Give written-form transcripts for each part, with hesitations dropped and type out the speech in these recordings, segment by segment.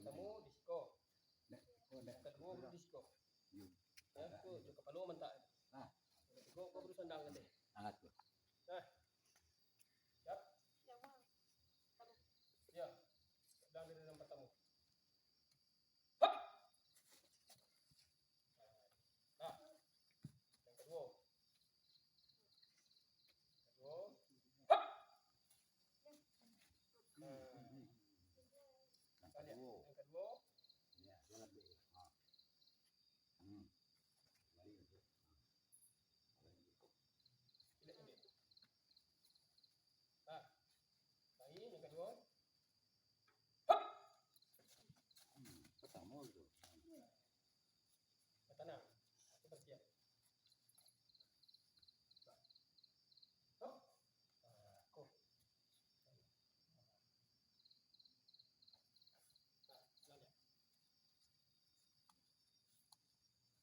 Ketemu disco. Ketemu disco. Ya, tu kepala mentak. Ah. Kau perlu sandang nanti. Angkat tu. Nah. Siap? Ya. Sedang di dalam bertemu. Hop. Nah. Yang kedua. Hop. Yang kedua. Ya, jangan dulu. Lagi yang kedua. Hop. Pertama tu. Tenang. Aku bersiap. Hop. Aku. Nah,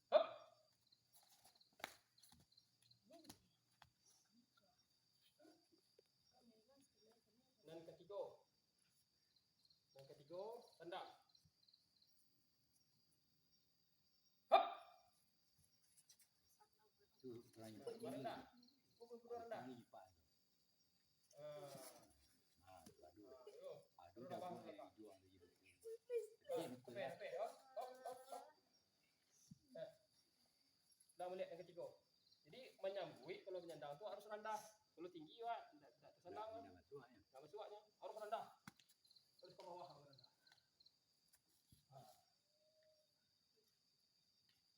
hop. Dan ketiga. Yang ketiga, tendang. Hop. Tu orang rendah. Pukul rendah. Ini Pak. Aduh, dah boleh jual lagi. Dah melihat yang ketiga. Jadi menyambui kalau menyandang tu harus rendah. Kalau tinggi wah tidak tersandang. Enggak masuknya. Harus rendah. Terus ke bawah harus rendah.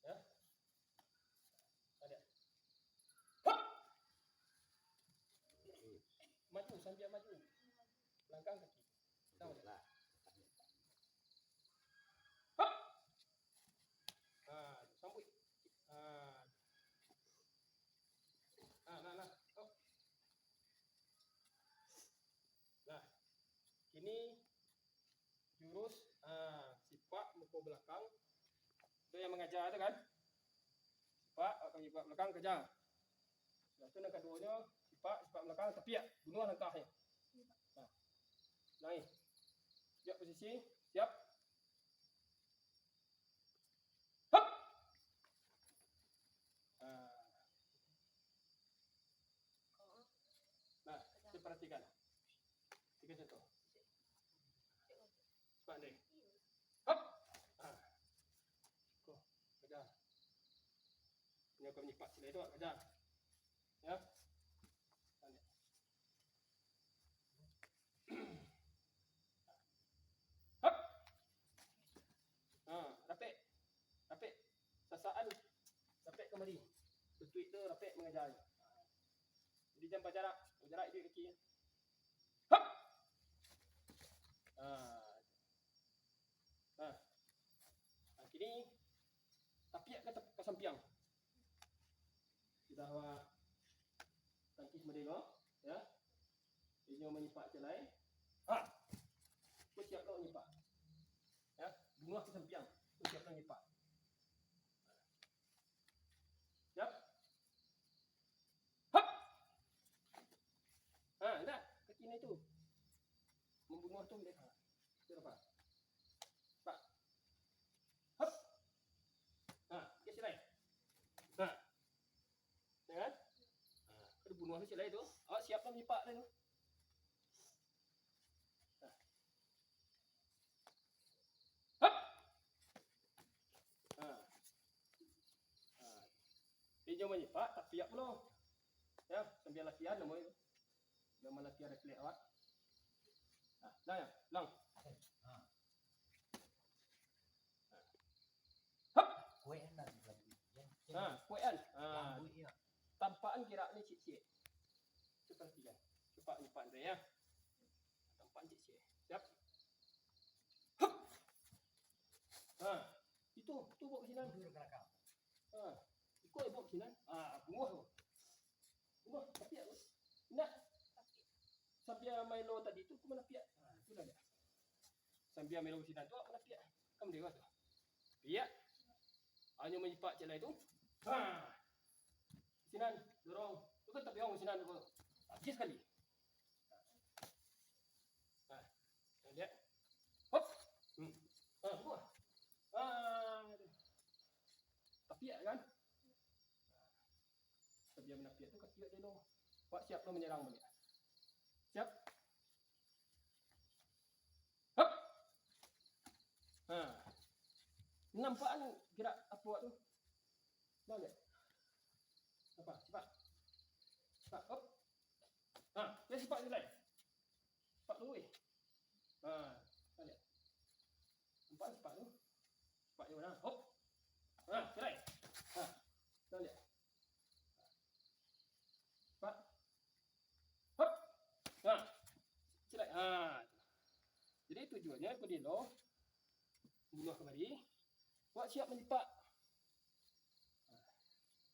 Ya. Ada. Hop. Maju sambil maju. Langkah kaki. Tahu tak? Hop. Sambut. Nah. Hop. Nah. Ini jurus sipak mukul belakang. Itu yang mengajar itu kan? Sipak belakang kejar. Setelah itu yang keduanya sipak belakang tepiak, bunuh langkahnya. Nah. Naik. Siap posisi, siap. Hop. Nah, kita perhatikan. Tiga contoh. Cepat deh. Hop. Kejar. Punya kau menyipak sila itu, kejar. Ya. Hop. Rapik. Sasaan. Rapik kembali. Tweet tu rapik mengajar. Jadi jangan jarak. Jarak itu kecil. Hop. Kini tapiak ke sampiang. Kita awak tangkis merdeka, ya. Dia menyipak celai. Kau siap kau menyipak. Ya, bunga ke sampiang. Kau siap kau menyipak. Siap. Hop. Dah. Kaki ni tu. Membunuh tu mereka. Berapa? Pak. Hop. Ke silai. Jangan. Kau bunuh silai tu. Awak siap kau menyipak dah tu. Hop. Dia menyipak tak siap belum. Ya, sambil latihan nama itu. Nama latihan refleks awak. Dah ya, lang. Hop. Kuat nak lagi. Kuat kan? Tampaan kira ni cik-cik. Seperti kan. Cepat nyipak dia ya. Tampaan cik-cik. Siap. Hop. Itu bawa ke sini. Dulu ke belakang. Ikut bawa ke sini. Bunuh tu. Bunuh tapiak tu. Nak. Sambil Milo tadi tu aku mana piak. Itulah dia. Sambil Milo sini tu aku mana piak. Kamu dewa tu. Piak. Hanya menyipak celai tu. Sinan dorong. Tu kan tapiak orang sinan tu. Habis sekali. Lihat. Hop. Tapiak kan? Sabia menapiak tu kaki dia lo. Pak siap lo menyerang balik. Siap? Hop. Ha. Nampakkan gerak apa tu? Nampak tak? Apa? Cepat. Cepat. Hop. Ha, dia cepat je lah. Cepat tu weh. Ha, nampak. Nampak cepat tu. Cepat je mana? Hop. Ha, cerai. Ha. Nampak. Cepat. Hop. Ha. Cerai. Ha. Jadi tujuannya aku dia lo bunuh kemari. Buat siap menyepak.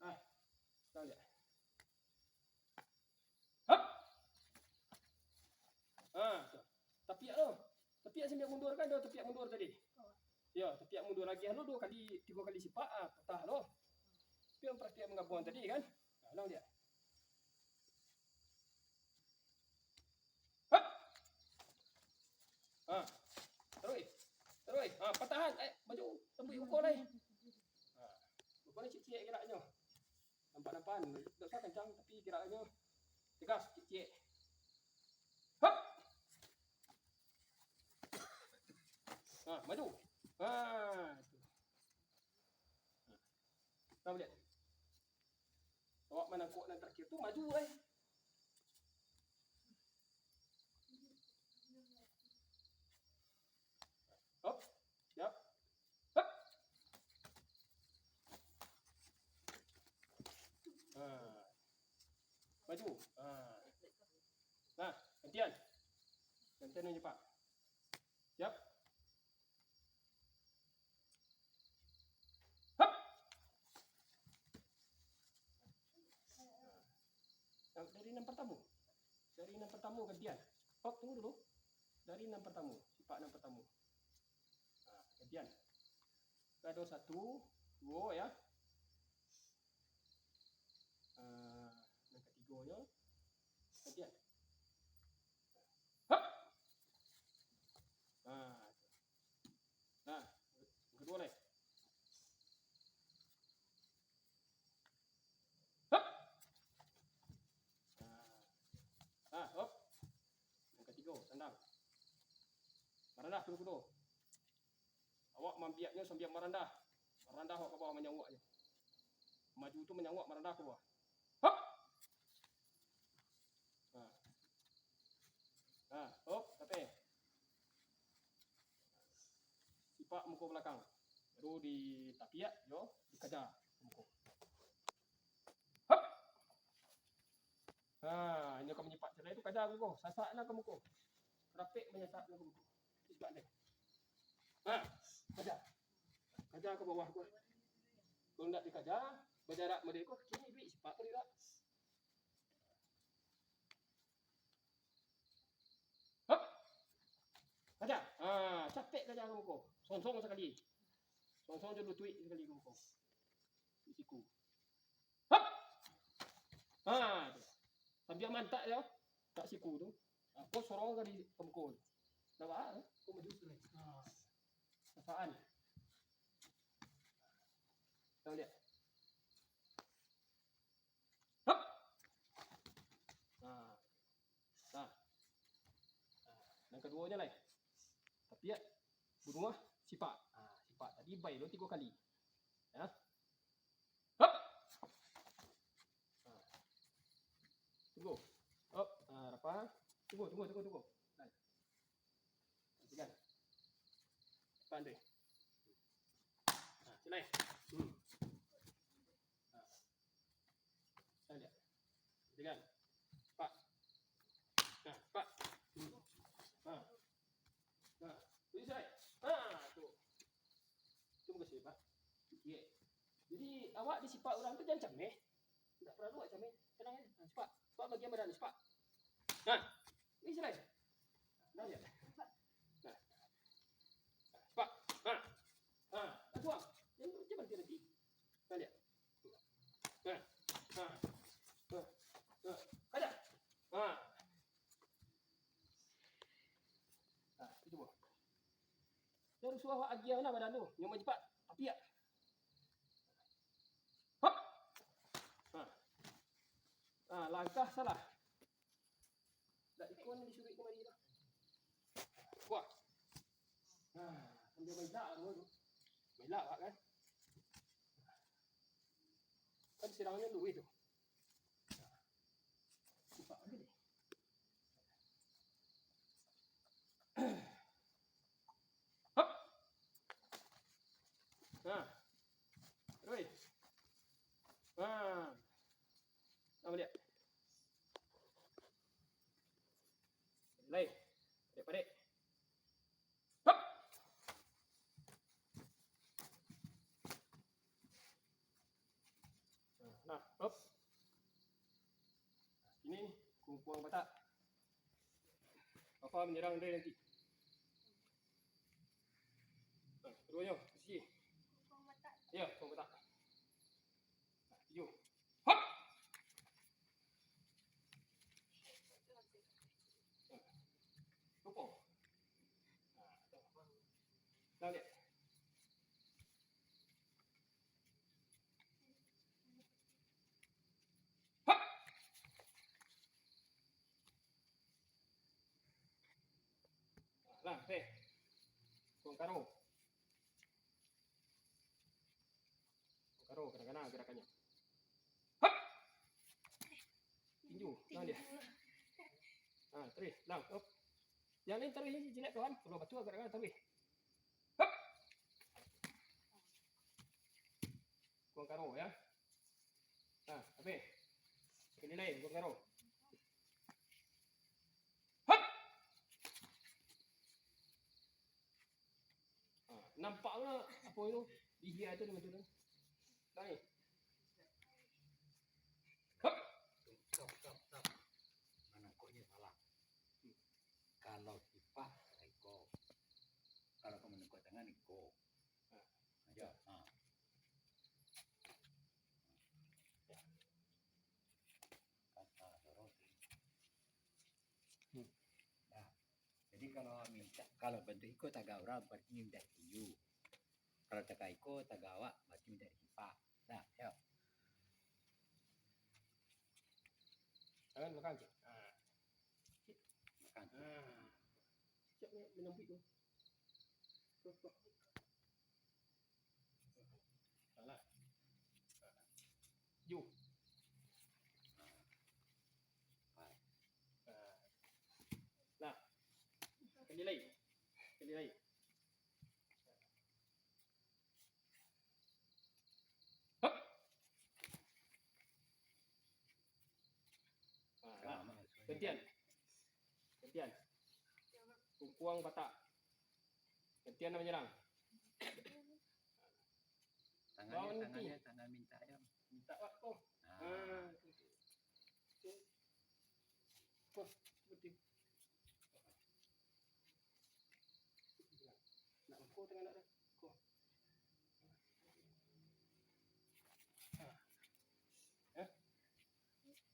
Ha. Nampak. Hop. Ha, tapiak tu. Tapiak sambil mundur kan dah tapiak mundur tadi. Ya, tapiak mundur lagi lo 2 kali 3 kali sipak patah lo. Tapi yang praktik menggabung tadi kan. Nah, dia. Hop. Ha. Terus. Terus. Ha, patahan. Maju. Tembus ukur ni. Ha. Ukur ni cik-cik geraknya. Nampak-nampak. Tak usah kencang tapi geraknya tegas cik-cik. Hop. Ha, maju. Ha. Nampak dia. Awak menangkuk dan terakhir tu maju Hop. Siap. Hop. Ha. Maju. Ha. Nah, gantian. Gantian yang cepat. Siap. Hop. Dari 6 pertama. Dari 6 pertama gantian. Hop, tunggu dulu. Dari 6 pertama. Sipak 6 pertama. Ha, gantian. Ada 1, 2 ya. Yang ketiganya gantian. Hop. Nah, yang kedua ni. Hop. Hop. Yang ketiga, tendang. Merendah dulu. Awak membiaknya sambil merendah. Merendah awak ke bawah menyawak je. Maju tu menyawak merendah ke bawah. Hop. Hop, tapi. Sipak muka belakang. Baru ditapiak, yo, dikejar muka. Hop. Ha, ini kau menyipak cerai tu kejar muka. Sasaklah ke muka. Rapik menyesak ke muka. Sipak dia. Ha, kejar. Kejar ke bawah kau. Kalau nak dikejar, berjarak mereka kau kini duit sipak ke tidak? Hop. Kejar. Ha, capek kejar ke muka. Song-song sekali. Song-song je 2 tweet sekali ke muka. Siku. Hop. Ha, sambil mantak je. Tak siku tu. Kau sorong kali ke muka. Nampak kau maju cerai. Ha. Sasaan. Tahu lihat. Hop. Nah. Yang keduanya lah. Tapi ya, bunuh sipak. Sipak tadi baik lo 3 kali. Ya. Hop. Tunggu. Hop. Apa? Tunggu. Nah. Tekan. Pandai. Celai. Lihat. Tekan. Pak. Pak. Tulis saya. Tu. Terima kasih, Pak. Ya. Jadi awak disipak orang tu jangan cameh. Tak perlu awak cameh. Tenang ya. Sipak. Sipak bagian badan sipak. Tulis saya. Nah, lihat. Nah. Sipak. Tuang. Jangan berhenti nanti. Nah, lihat. Kaja. Itu buah. Terus suah agian mana badan tu? Yang cepat. Tapi ya. Elak Pak kan. Kan sirangannya lu itu. Buka aja deh. Hop. Nah. Terus. Nah. Nama dia. Lain. Padek-padek. Hop. Nah, hop. Ini kumpulan batak. Apa menyerang dia nanti? Keduanya, posisi. Ya, kumpulan batak. Tujuh. Hop. Tupung. Nah, dia. Hop. Lah, Kong karo. Karo, kadang-kadang gerakannya. Hop. Tinju, nah dia. Ah, terus, lang, hop. Yang lain taruh ini jelek tuan. Kalau batu agak-agak taruh. Hop. Kong karo ya. Nah, apa? Ini lain, kong karo. Hop. Ah, nampaknya apa itu? Dia itu dengan tu. Nah ni. Hop. Stop. Menekuknya salah. Kalau kipas, iko. Kalau kamu menekuk tangan, iko. Ya. Kata soroti. Nah, jadi kalau bentuk iko tagak orang berarti minta tinju. Kalau tagak iko tagawak berarti minta kipas. Nah, ya. Tangan belakang je. Makan. Siap ni menyambut tu. Stop. Salah. Ju. Nah. Kali lain. Hop. Gantian. Kumpuang batak. Gantian nak menyerang. Tangan minta ayam. Minta Pak kau. Betul. Nak kau tengah nak dah. Kau.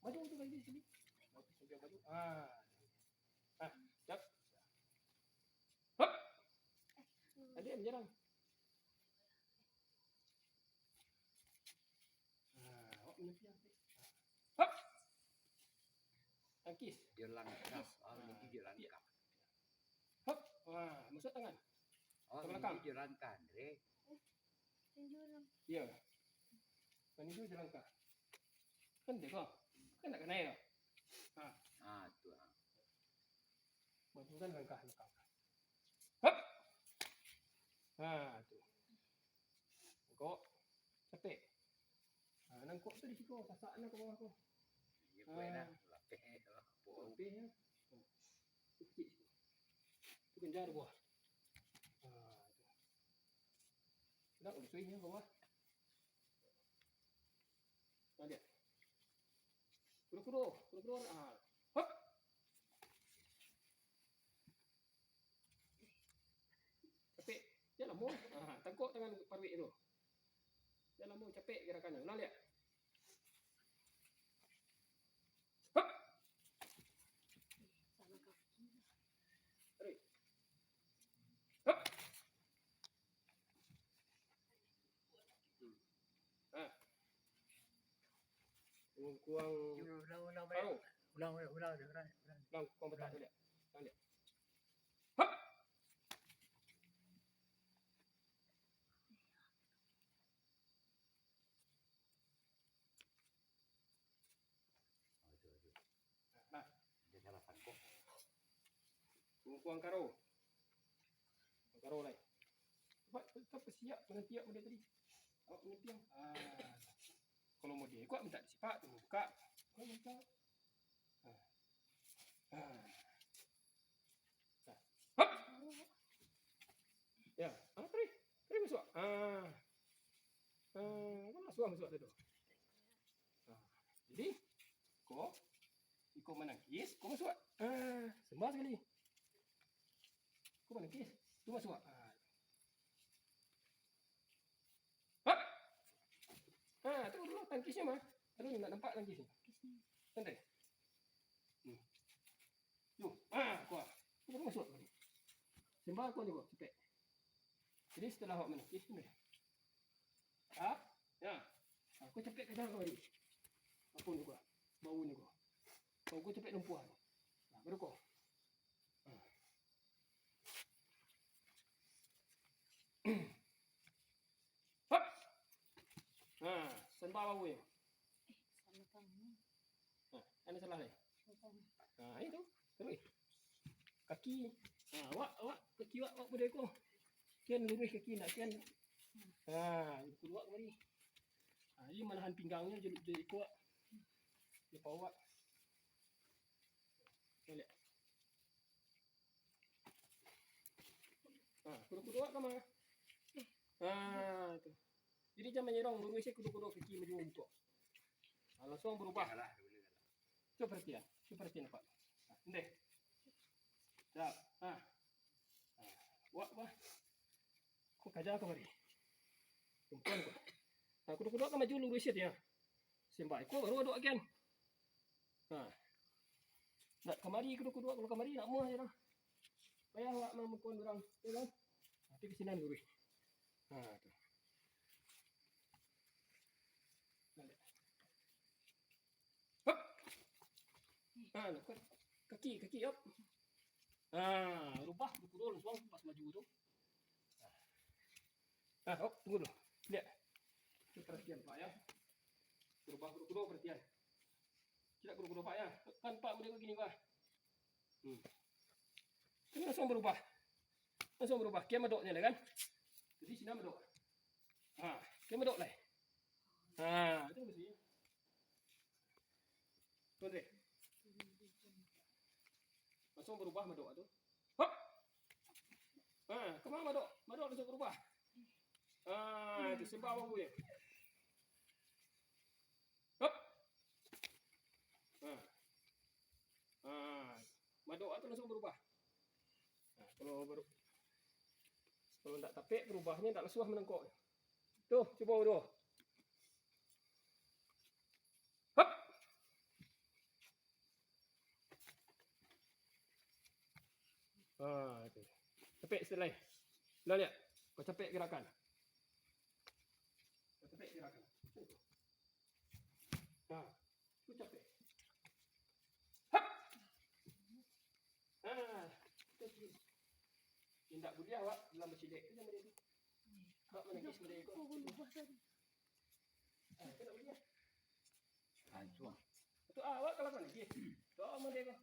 Maju tu lagi sini. Maju. Jap. Hop. Adik menyerang. Awak menyerang. Hop. Tangkis. Dia langkah. Ini dia langkah. Hop. Masuk tangan. Ini dia langkah, Andre. Ya. Penju je langkah. Kan dia kau. Kan nak kena ya. Tu. Majukan langkah belakang. Hop. Tu. Kok capek. Nangkuk tu di situ, sasak nak ke bawah tu. Ya, boleh dah. Lapeh. Lapeh ya. Tu kecil situ. Tu kejar di bawah. Tu. Sudah, udah swing ya bawah. Nah dia. Kuro-kuro. Hop. Capek. Jangan mau. Tangkuk tangan parwik tu. Jangan mau capek gerakannya. Ulang lihat. Hop. Tarik. Hop. Kuang ulang kuang betak tu lihat. Ulang lihat. Hop. Kuang karo. Karo lai. Cepat siap dengan tiap model tadi. Awak punya tiang. Kalau model kau minta disipak, tu buka. Kau minta. Hop. Ya, keri masuk. Kau masuk tu. Jadi, kau ikut menangkis, kau masuk. Sembah sekali. Kau menangkis, tu masuk. Tu dulu tangkisnya mah. Aduh, nak nampak tangkisnya. Santai. Tuh, kau. Kau masuk. Sembah kau ni kau, cepet. Jadi setelah awak menangkis tu dah. Ya. Kau cepet ke dalam kau ni. Apa ni kau? Bau ni kau. Kau cepet lumpuh. Baru kau. Hop. Sembah bau ni. Sama kamu. Ada salah ni. Itu. Terus. Kaki. Awak kaki awak boleh kau. Kian lurus kaki nak kian. Keluar kembali. Ini malahan pinggangnya jadi kuat. Dia bawa. Boleh. Kudu-kudu awak kemana? Tu. Jadi jangan menyerong, lurusnya kudu-kudu kaki maju untuk. Langsung berubah. Coba perhatian Pak. Ndeh. Dah. Wah. Kau kaja kemari. Perempuan kau. Kudu-kudu awak maju lurusnya dia. Sembah kau baru aduk akan. Nak kemari kudu-kudu awak kalau kemari nak muah je lah. Payah awak memukul orang, ya kan? Tapi ke sini lurus. Tu. Hop. Kaki up. Rubah kudu langsung pas maju tu. Hop, tunggu dulu. Lihat. Perhatian Pak ya. Rubah kudu perhatian. Tidak kudu Pak ya. Kan Pak boleh begini Pak. Ini langsung berubah. Kian medoknya lah kan. Jadi sini medok. Kian medok lah. Itu mesti. Boleh. Langsung berubah medok tu. Hop. Kemana medok? Medok langsung berubah. Itu sembah bau dia. Hop. Medok tu langsung berubah. Kalau tak tapik berubahnya tak lesuah menengkok. Tuh, cuba tu. Hop. Itu. Tapik setelah. Lihat. Kau capek gerakan. Kau capek. Hop. Tindak budi awak dalam bersidek tu sama dia tu. Awak menangis sama dia tu. Tindak budi. Hancur. Tu awak kalau menangis. Tu awak sama dia tu.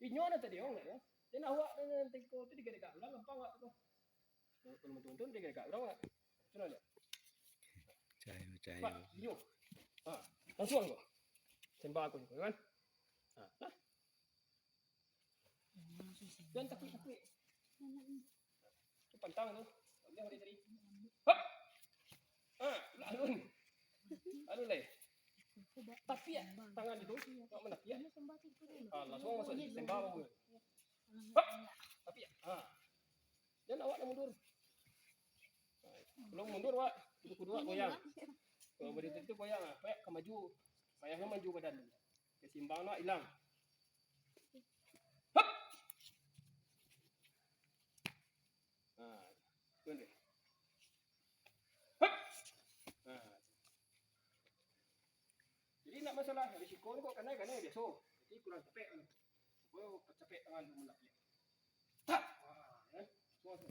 Inyo na tadi orang ya. Then awak dengan teko tu dekat orang gampang awak tu. Kalau menonton dekat orang. Sudah lihat. Cair. Inyo. Langsung kau. Sembah aku kan. Jangan takut. Tu pantang tu. Dia boleh tadi. Hop. Alun leh. Tapi tangan itu tak mana ya. Langsung masuk sembah bau. Hop. Tapi dan awak nak mundur. Belum mundur awak. Kudu awak goyang. Kalau berita itu goyang payah ke maju. Payahnya maju badan. Kesimbang nak hilang. Hop. Boleh. Hop. Jadi nak masalah risiko ni kau kena biasa. Jadi kurang capek kan. Kau capek tangan tu nak piak. Tak. Kan? Semua tu.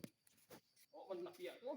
Oh nak piak tu.